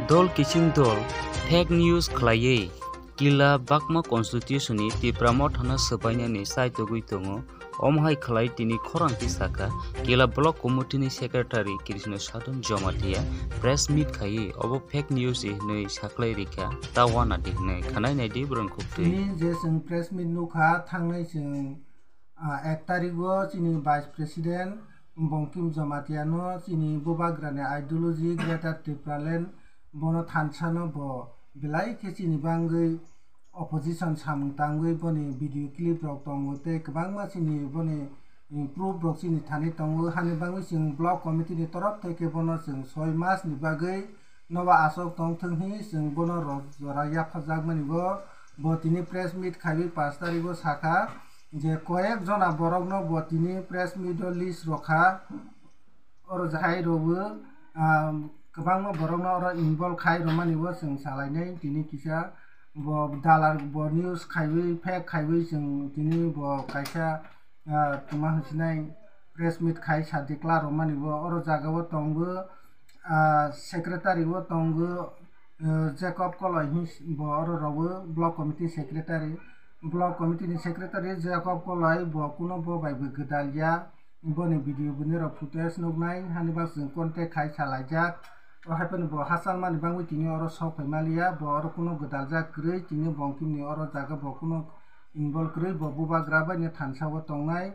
Dol kissing dol fake news khlaiye kila bakma constitution ni tipramo thana sabaina ni saitogui tongo omhai khlai tini khorangti saka kila block committee ni secretary Krishna Sadon Jomatia press meet khai obo fake news nei saklai rika tawana dihnai khanai nai di brang khukti ni je sing press meet nukha thangnai sing 1 tarigo chini vice president Bongkim Jomatia no chini bubagra ni ideology greater Tipralen bono thansano bo belai ke chini bangui opposition samung tangui boni video clip rok tongo te kwbangma chini boni proof rok chini thani tongo hani bangui sing block committee ni torop theke bono sing 6 mas ni bagui noba asok tong thunghi sing bono rok jora yapajak mani bo tini press meet khaibi 5 tarigo saka je koyek jona borok no bo tini press meet list rokha oro jahai robu kwbangma borok no oro involve khai romani bo sing salainai tini kisa bo dalar bo news khaiwi fake khaiwi sing tini bo kaisa tuma hinai press meet khai sa declare romani bo oro jaga bo tongo secretary bo tongo Jacob Koloi bo oro robo block committee secretary ni secretary Jacob Koloi bo kuno bo bai gdalya boni video buni ro footage nugnai hani ba sing contact khai salajak happen bo hasal mani bangui tini oro sok malia bo oro kuno gdaljak krei tini bongkim ni oro jaga bo kuno involve krei bo bubagra ba ni thansa bo tongnai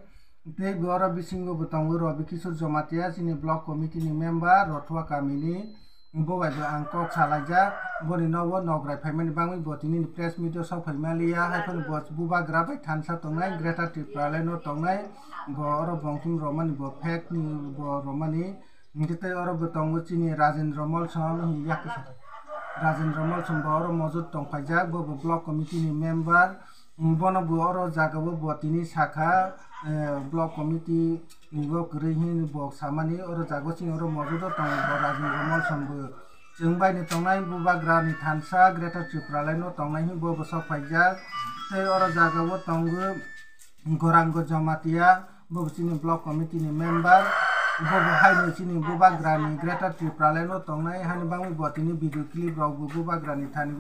tei bo oro bisingo bo tongo ro bikisur Jomatia chini block committee ni member rotwa kamini bo bai bo angkok salajak boni nowo nograi phaimani bangui bo tini press meet sok malia happen bo bubagra ba thansa tongnai greater Tipralen no tongnai bo oro bongkim romani bo fake ni bo romani ngite oro betongo chini Rajendra Molsom Rajendra Molsom bo oro mojud tongpaijak bo block committee ni member bono bo oro jaga bo tini saka block committee ni bo grehin bo samani oro jago chini oro mojud tongo bo Rajendra Molsom bo jengbai ni tongnai bubagra ni thansa greater Tipralen no tongnai hi bo sok paijak tei oro jaga bo tongo Gorango Jomatia bo chini block committee ni member bo hai ni chini bubagra ni greater Tipralen no tongnai hani bangui bo tini video clip rok bubagra ni thani